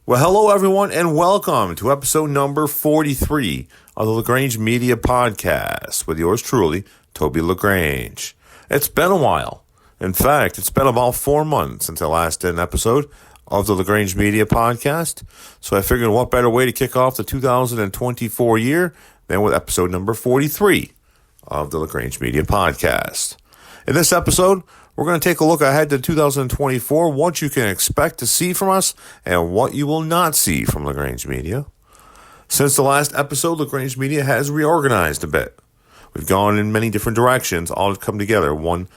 Well, hello everyone, and welcome to episode number 43 of the LaGrange Media Podcast with yours truly, Toby LaGrange. It's been a while. In fact, it's been about 4 months since I last did an episode of the LaGrange Media Podcast, so I figured what better way to kick off the 2024 year than with episode number 43 of the LaGrange Media Podcast. In this episode, we're going to take a look ahead to 2024, what you can expect to see from us and what you will not see from LaGrange Media. Since the last episode, LaGrange Media has reorganized a bit. We've gone in many different directions, all to come together, one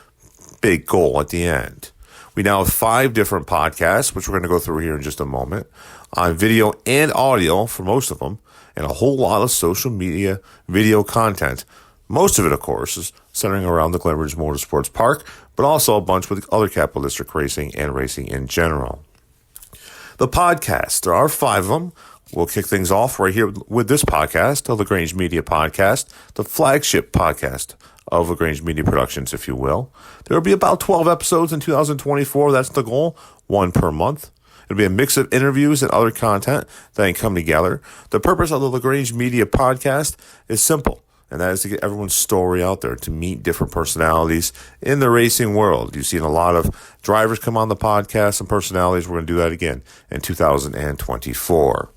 big goal at the end. We now have 5 different podcasts, which we're going to go through here in just a moment, on video and audio for most of them, and a whole lot of social media video content. Most of it, of course, is centering around the LaGrange Motorsports Park, but also a bunch with other Capital District racing and racing in general. The podcasts, there are 5 of them. We'll kick things off right here with this podcast, the LaGrange Media Podcast, the flagship podcast of LaGrange Media Productions, if you will. There will be about 12 episodes in 2024. That's the goal, 1 per month. It'll be a mix of interviews and other content that can come together. The purpose of the LaGrange Media Podcast is simple, and that is to get everyone's story out there, to meet different personalities in the racing world. You've seen a lot of drivers come on the podcast and personalities. We're going to do that again in 2024.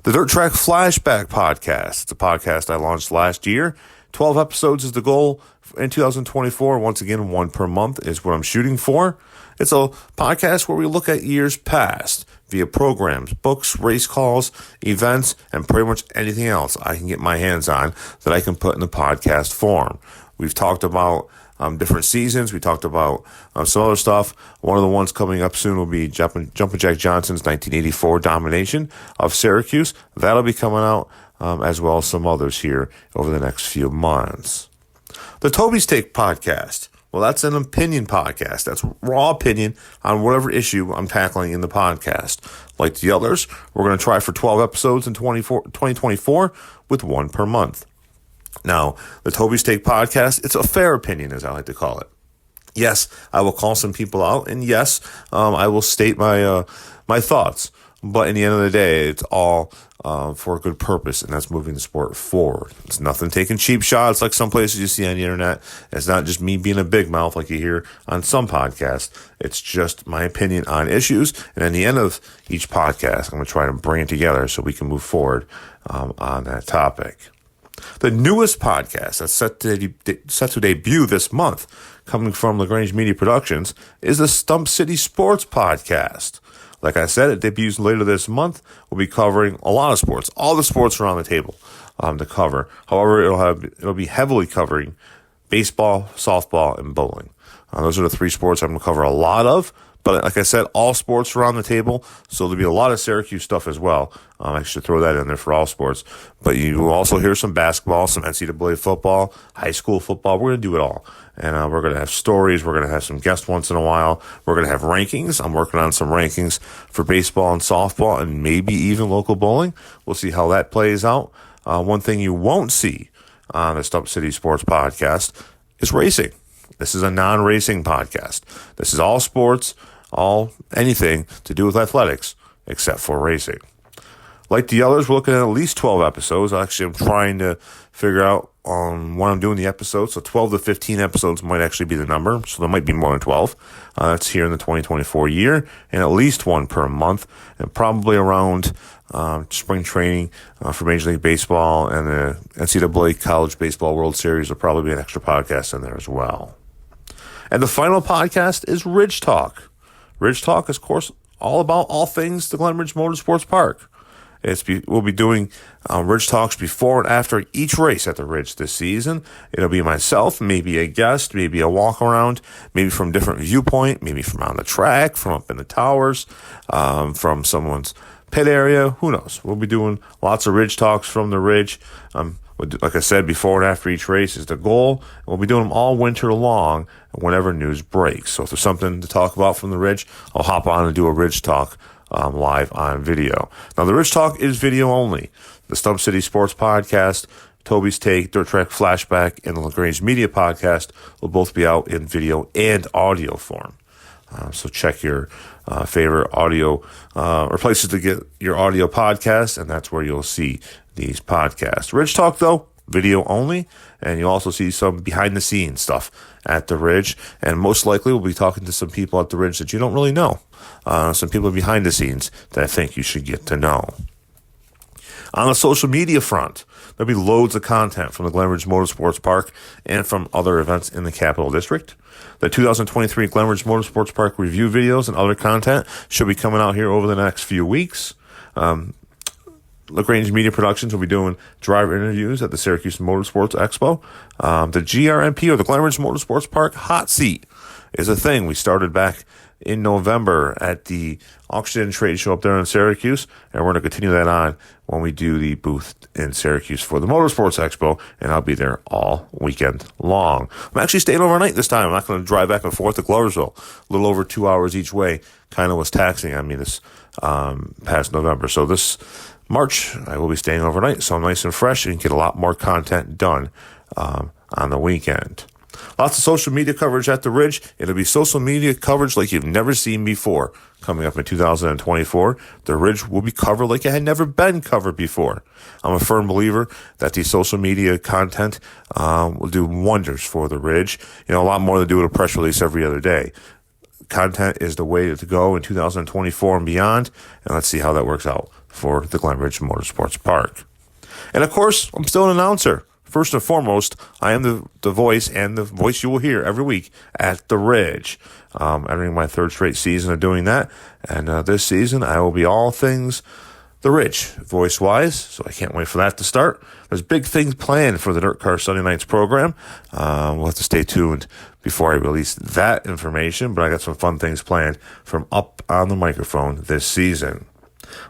The Dirt Track Flashback Podcast. It's a podcast I launched last year. 12 episodes is the goal in 2024. Once again, 1 per month is what I'm shooting for. It's a podcast where we look at years past via programs, books, race calls, events, and pretty much anything else I can get my hands on that I can put in the podcast form. We've talked about different seasons. We talked about some other stuff. One of the ones coming up soon will be Jumpin' Jack Johnson's 1984 domination of Syracuse. That'll be coming out as well as some others here over the next few months. The Toby's Take podcast. Well, that's an opinion podcast. That's raw opinion on whatever issue I'm tackling in the podcast. Like the others, we're going to try for 12 episodes in 2024 with 1 per month. Now, the Toby's Take podcast, it's a fair opinion, as I like to call it. Yes, I will call some people out, and yes, I will state my thoughts. But in the end of the day, it's all for a good purpose, and that's moving the sport forward. It's nothing taking cheap shots like some places you see on the internet. It's not just me being a big mouth like you hear on some podcasts. It's just my opinion on issues, and at the end of each podcast, I'm going to try to bring it together so we can move forward on that topic. The newest podcast that's set to debut this month, coming from LaGrange Media Productions, is the Stump City Sports Podcast. Like I said, it debuts later this month. We'll be covering a lot of sports. All the sports are on the table to cover. However, it'll be heavily covering baseball, softball, and bowling. Those are the 3 sports I'm going to cover a lot of. But like I said, all sports are on the table, so there'll be a lot of Syracuse stuff as well. I should throw that in there for all sports. But you will also hear some basketball, some NCAA football, high school football. We're going to do it all. And we're going to have stories. We're going to have some guests once in a while. We're going to have rankings. I'm working on some rankings for baseball and softball and maybe even local bowling. We'll see how that plays out. One thing you won't see on the Stump City Sports Podcast is racing. This is a non-racing podcast. This is all sports, anything to do with athletics, except for racing. Like the others, we're looking at least 12 episodes. Actually, I'm trying to figure out when I'm doing the episodes. So 12 to 15 episodes might actually be the number. So there might be more than 12. That's here in the 2024 year, and at least 1 per month, and probably around spring training for Major League Baseball and the NCAA College Baseball World Series. There'll probably be an extra podcast in there as well. And the final podcast is Ridge Talk. Ridge Talk is, of course, all about all things the LaGrange Motorsports Park. We'll be doing Ridge Talks before and after each race at the Ridge this season. It'll be myself, maybe a guest, maybe a walk around, maybe from a different viewpoint, maybe from on the track, from up in the towers, from someone's pit area. Who knows? We'll be doing lots of Ridge Talks from the Ridge. Like I said, before and after each race is the goal. We'll be doing them all winter long whenever news breaks. So if there's something to talk about from the Ridge, I'll hop on and do a Ridge Talk live on video. Now, the Ridge Talk is video only. The Stump City Sports Podcast, Toby's Take, Dirt Track Flashback, and the LaGrange Media Podcast will both be out in video and audio form. So check your favorite audio or places to get your audio podcast, and that's where you'll see these podcasts. Ridge Talk, though, video only, and you'll also see some behind-the-scenes stuff at the Ridge, and most likely we'll be talking to some people at the Ridge that you don't really know, some people behind the scenes that I think you should get to know. On the social media front, there'll be loads of content from the LaGrange Motorsports Park and from other events in the Capital District. The 2023 LaGrange Motorsports Park review videos and other content should be coming out here over the next few weeks. LaGrange Media Productions will be doing driver interviews at the Syracuse Motorsports Expo. The GRMP, or the LaGrange Motorsports Park Hot Seat, is a thing we started back in November at the Auction and Trade Show up there in Syracuse, and we're going to continue that on when we do the booth in Syracuse for the Motorsports Expo, and I'll be there all weekend long. I'm actually staying overnight this time. I'm not going to drive back and forth to Gloversville. A little over 2 hours each way kind of was taxing on me this past November. So this March, I will be staying overnight, so I'm nice and fresh and get a lot more content done on the weekend. Lots of social media coverage at the Ridge. It'll be social media coverage like you've never seen before. Coming up in 2024, the Ridge will be covered like it had never been covered before. I'm a firm believer that the social media content will do wonders for the Ridge. A lot more than do with a press release every other day. Content is the way to go in 2024 and beyond, and let's see how that works out for the LaGrange Motorsports Park. And of course, I'm still an announcer. First and foremost, I am the voice, and the voice you will hear every week at the Ridge. Entering my third straight season of doing that, and this season I will be all things the Ridge, voice-wise, so I can't wait for that to start. There's big things planned for the Dirt Car Sunday Nights program. We'll have to stay tuned before I release that information, but I got some fun things planned from up on the microphone this season.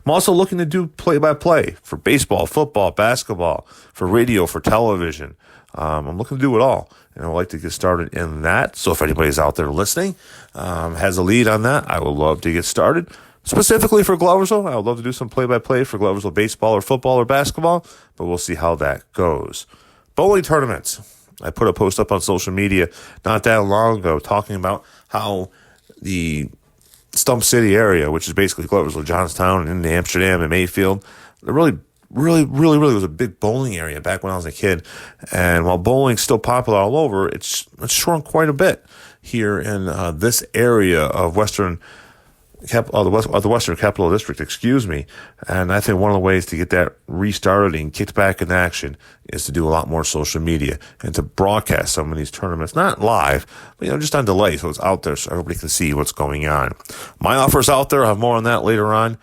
I'm also looking to do play-by-play for baseball, football, basketball, for radio, for television. I'm looking to do it all, and I'd like to get started in that. So if anybody's out there listening, has a lead on that, I would love to get started. Specifically for Gloversville, I would love to do some play-by-play for Gloversville baseball or football or basketball, but we'll see how that goes. Bowling tournaments. I put a post up on social media not that long ago talking about how the Stump City area, which is basically Gloversville, Johnstown, and into Amsterdam and Mayfield, it really was a big bowling area back when I was a kid. And while bowling's still popular all over, it's shrunk quite a bit here in this area of the Western Capital District, and I think one of the ways to get that restarted and kicked back in action is to do a lot more social media and to broadcast some of these tournaments, not live, but just on delay, so it's out there so everybody can see what's going on. My offer's out there. I'll have more on that later on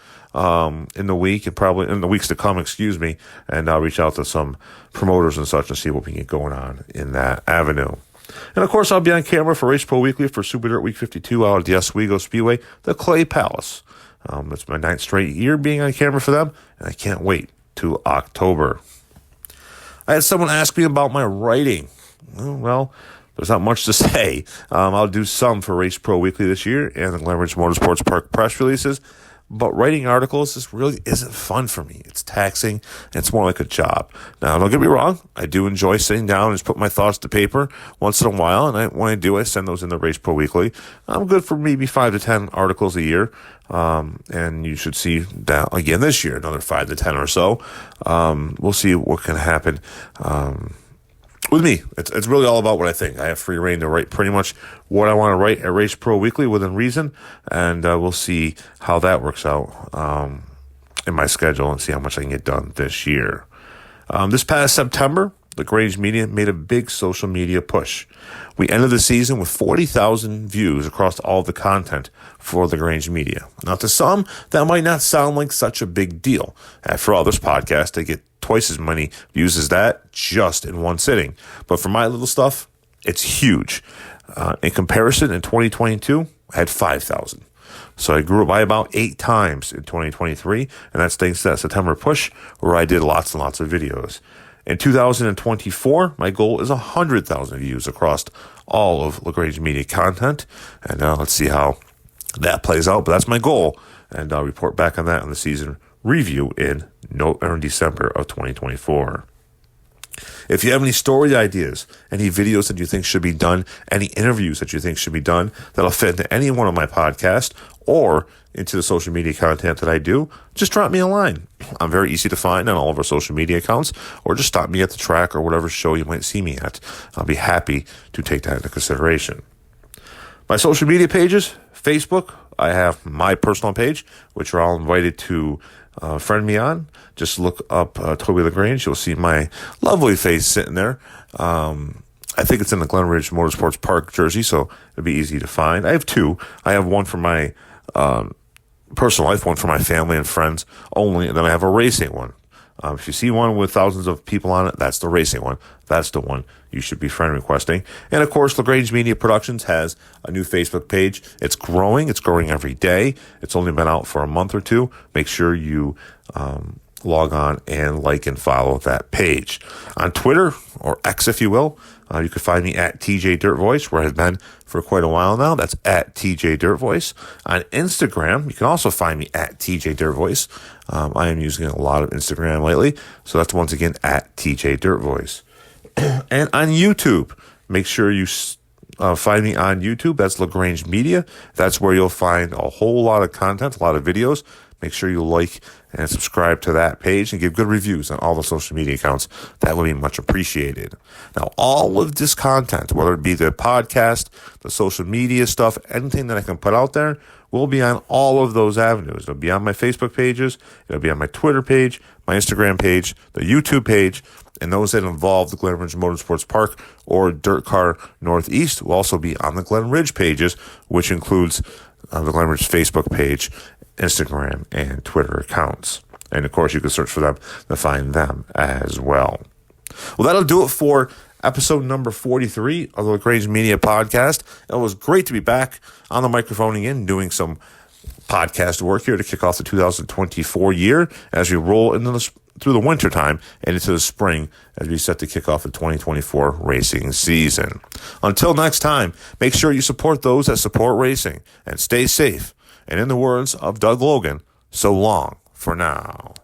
in the week and probably in the weeks to come, and I'll reach out to some promoters and such and see what we can get going on in that avenue. And of course, I'll be on camera for Race Pro Weekly for Super Dirt Week 52 out of the Oswego Speedway, the Clay Palace. It's my 9th straight year being on camera for them, and I can't wait to October. I had someone ask me about my writing. Well, there's not much to say. I'll do some for Race Pro Weekly this year and the LaGrange Motorsports Park press releases. But writing articles just really isn't fun for me. It's taxing, and it's more like a job. Now, don't get me wrong. I do enjoy sitting down and just put my thoughts to paper once in a while, and when I do, I send those in the Race Pro Weekly. I'm good for maybe 5 to 10 articles a year, and you should see that again this year, another 5 to 10 or so. We'll see what can happen with me. It's really all about what I think. I have free reign to write pretty much what I want to write at Race Pro Weekly within reason, and we'll see how that works out in my schedule and see how much I can get done this year. This past September, LaGrange Media made a big social media push. We ended the season with 40,000 views across all the content for LaGrange Media. Now, to some, that might not sound like such a big deal. After all, this podcast, they get twice as many views as that just in one sitting. But for my little stuff, it's huge. In comparison, in 2022, I had 5,000. So I grew by about 8 times in 2023, and that's thanks to that September push where I did lots and lots of videos. In 2024, my goal is 100,000 views across all of LaGrange Media content, and let's see how that plays out. But that's my goal, and I'll report back on that on the season review in December of 2024. If you have any story ideas, any videos that you think should be done, any interviews that you think should be done that'll fit into any one of my podcasts or into the social media content that I do, just drop me a line. I'm very easy to find on all of our social media accounts, or just stop me at the track or whatever show you might see me at. I'll be happy to take that into consideration. My social media pages, Facebook, I have my personal page, which you're all invited to friend me on. Just look up Toby LaGrange. You'll see my lovely face sitting there. I think it's in the LaGrange Motorsports Park jersey, so it'll be easy to find. I have two. I have one for my personal life, one for my family and friends only, and then I have a racing one. If you see one with thousands of people on it, that's the racing one. That's the one you should be friend requesting. And of course, LaGrange Media Productions has a new Facebook page. It's growing. It's growing every day. It's only been out for a month or two. Make sure you log on and like and follow that page. On Twitter, or X if you will, you can find me at TJ Dirt Voice, where I've been for quite a while now. That's at TJ Dirt Voice. On Instagram, you can also find me at TJ Dirt Voice. I am using a lot of Instagram lately, so that's once again at TJ Dirt Voice. And on YouTube, make sure you find me on YouTube. That's LaGrange Media. That's where you'll find a whole lot of content, a lot of videos. Make sure you like and subscribe to that page and give good reviews on all the social media accounts. That would be much appreciated. Now, all of this content, whether it be the podcast, the social media stuff, anything that I can put out there, will be on all of those avenues. It'll be on my Facebook pages. It'll be on my Twitter page, my Instagram page, the YouTube page, and those that involve the LaGrange Motorsports Park or Dirt Car Northeast will also be on the LaGrange pages, which includes the LaGrange Facebook page, Instagram, and Twitter accounts. And of course, you can search for them to find them as well. Well, that'll do it for episode number 43 of the LaGrange Media Podcast. It was great to be back on the microphone again, doing some podcast work here to kick off the 2024 year as we roll into through the winter time and into the spring as we set to kick off the 2024 racing season. Until next time, make sure you support those that support racing and stay safe. And in the words of Doug Logan, so long for now.